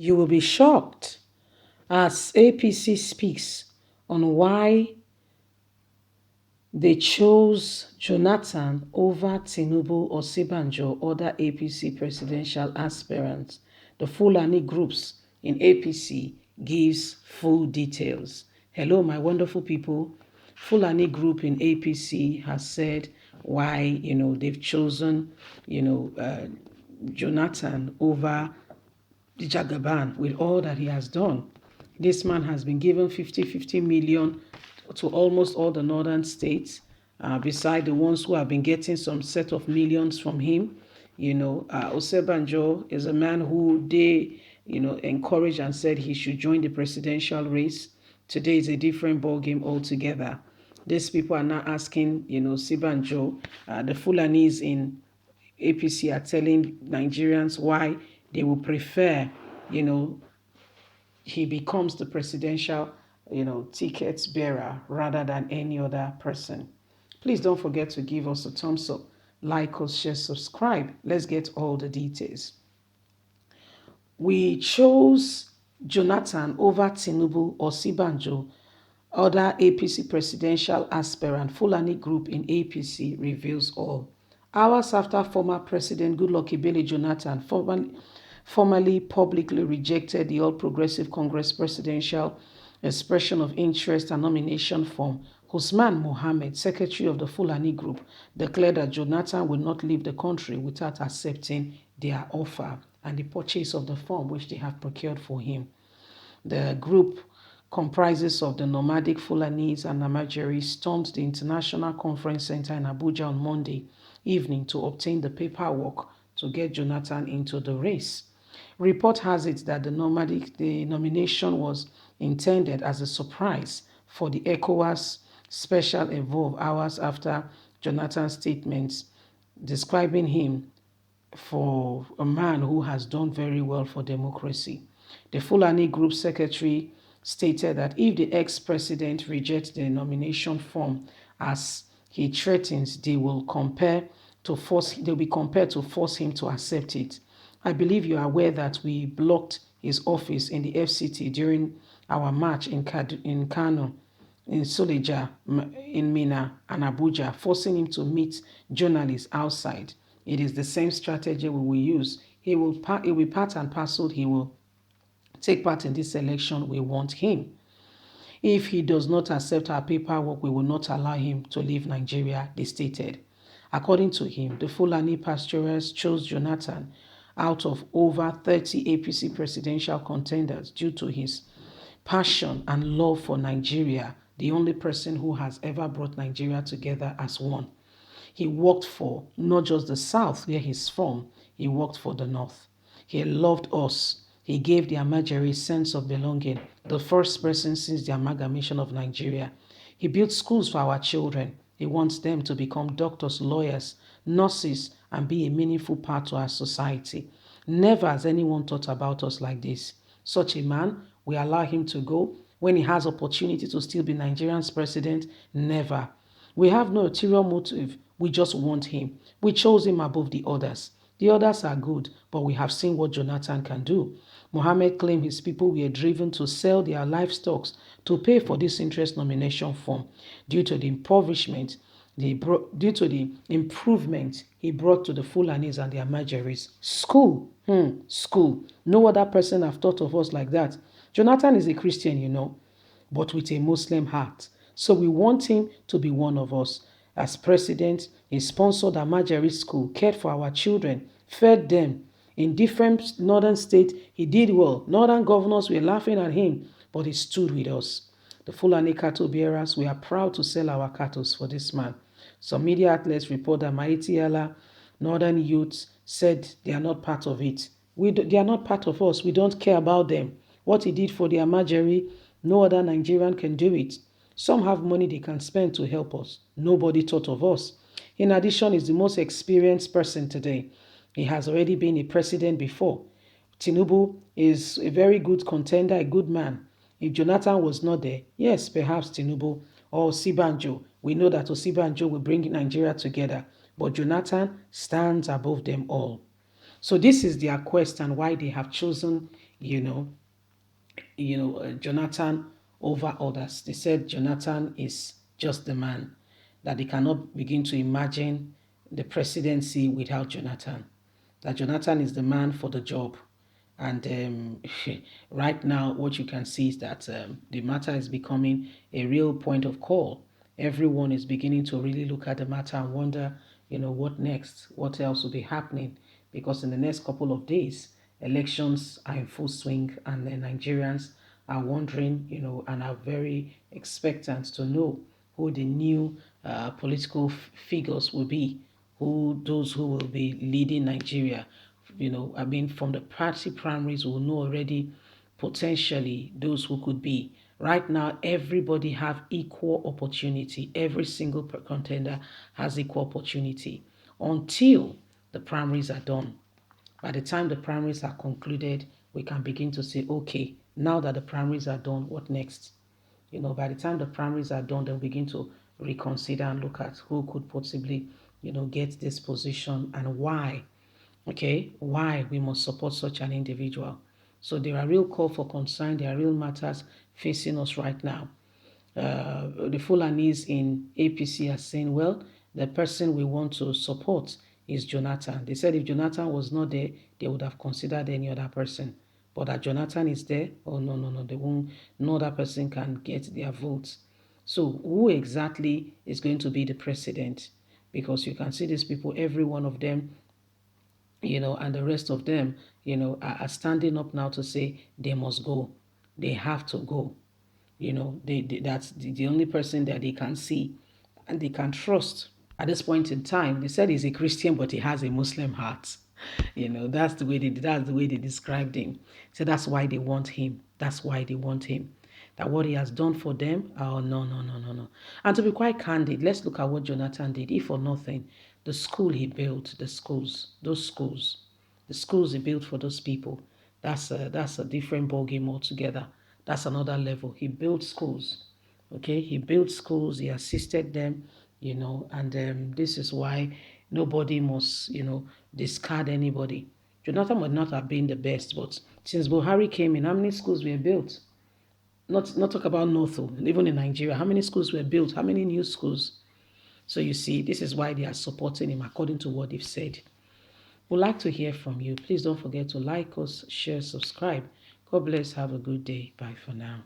You will be shocked as APC speaks on why they chose Jonathan over Tinubu or Osinbajo, other APC presidential aspirants. The Fulani groups in APC gives full details. Hello, my wonderful people. Fulani group in APC has said why, they've chosen, Jonathan over Jagaban with all that he has done. This man has been given 50 million to almost all the northern states, beside the ones who have been getting some set of millions from him. Osinbajo is a man who they, encouraged and said he should join the presidential race. Today is a different ballgame altogether. These people are now asking, Osinbajo, the Fulanis in APC are telling Nigerians why they will prefer, you know, he becomes the presidential, ticket bearer rather than any other person. Please don't forget to give us a thumbs up, like us, share, subscribe. Let's get all the details. We chose Jonathan over Tinubu or Osinbajo, other APC presidential aspirant. Fulani group in APC reveals all. Hours after former President Goodluck Ebele Jonathan formally publicly rejected the All Progressive Congress presidential expression of interest and nomination form, Usman Mohammed, secretary of the Fulani group, declared that Jonathan would not leave the country without accepting their offer and the purchase of the form which they have procured for him. The group comprises of the nomadic Fulanis and Namajeris stormed the International Conference Center in Abuja on Monday evening to obtain the paperwork to get Jonathan into the race. Report has it that the nomination was intended as a surprise for the ECOWAS special envoy hours after Jonathan's statements describing him for a man who has done very well for democracy. The Fulani Group secretary stated that if the ex-president rejects the nomination form as he threatens, they'll be compelled to force him to accept it. I believe you are aware that we blocked his office in the FCT during our march in Kano, in Suleja, in Mina, and Abuja, forcing him to meet journalists outside. It is the same strategy we will use. He will be part and parcel. He will take part in this election. We want him. If he does not accept our paperwork, we will not allow him to leave Nigeria, they stated. According to him, the Fulani pastoralists chose Jonathan out of over 30 APC presidential contenders due to his passion and love for Nigeria, the only person who has ever brought Nigeria together as one. He worked for not just the South, where he's from, he worked for the North. He loved us. He gave the Amajiri sense of belonging, the first person since the amalgamation of Nigeria. He built schools for our children. He wants them to become doctors, lawyers, nurses, and be a meaningful part to our society. Never has anyone thought about us like this. Such a man, we allow him to go when he has opportunity to still be Nigerian's president? Never. We have no ulterior motive. We just want him. We chose him above the others. The others are good, but we have seen what Jonathan can do. Mohammed claimed his people were driven to sell their livestock to pay for this interest nomination form due to the impoverishment, due to the improvement he brought to the Fulanis and their Amajeris. School. School. No other person have thought of us like that. Jonathan is a Christian, but with a Muslim heart. So we want him to be one of us. As president, he sponsored a Amajeri school, cared for our children, fed them. In different northern states, he did well. Northern governors were laughing at him, but he stood with us. The Fulani cattle bearers, we are proud to sell our cattle for this man. Some media outlets report that Maitiala, northern youths, said they are not part of it. They are not part of us. We don't care about them. What he did for the Amajeri, no other Nigerian can do it. Some have money they can spend to help us. Nobody thought of us. In addition, he's the most experienced person today. He has already been a president before. Tinubu is a very good contender, a good man. If Jonathan was not there, yes, perhaps Tinubu or Osinbajo. We know that Osinbajo will bring Nigeria together. But Jonathan stands above them all. So this is their quest and why they have chosen you know, Jonathan over others. They said Jonathan is just the man, that they cannot begin to imagine the presidency without Jonathan, that Jonathan is the man for the job. And right now, what you can see is that the matter is becoming a real point of call. Everyone is beginning to really look at the matter and wonder, what next? What else will be happening? Because in the next couple of days, elections are in full swing, and the Nigerians are wondering, and are very expectant to know who the new political figures will be, who those who will be leading Nigeria. I mean, from the party primaries, we'll know already potentially those who could be. Right now, everybody have equal opportunity. Every single contender has equal opportunity until the primaries are done. By the time the primaries are concluded, we can begin to say, okay, now that the primaries are done, what next? By the time the primaries are done, they'll begin to reconsider and look at who could possibly, get this position and why. Okay, why we must support such an individual. So there are real call for concern. There are real matters facing us right now. The Fulanis in APC are saying, well, the person we want to support is Jonathan. They said if Jonathan was not there, they would have considered any other person. But that Jonathan is there, oh no, no, no, they won't, no other person can get their votes. So who exactly is going to be the president? Because you can see these people, every one of them, and the rest of them, are standing up now to say they must go. They have to go. That's the only person that they can see and they can trust. At this point in time, they said he's a Christian, but he has a Muslim heart. That's the way they described him. So that's why they want him. That's why they want him. That what he has done for them, oh no, no, no, no, no. And to be quite candid, let's look at what Jonathan did. If for nothing, the school he built, those schools, the schools he built for those people, that's a different ballgame altogether. That's another level. He built schools. Okay, he built schools, he assisted them, and this is why nobody must, discard anybody. Jonathan might not have been the best, but since Buhari came in, how many schools were built? Not talk about North, even in Nigeria, how many schools were built? How many new schools? So you see, this is why they are supporting him according to what they've said. We'd like to hear from you. Please don't forget to like us, share, subscribe. God bless. Have a good day. Bye for now.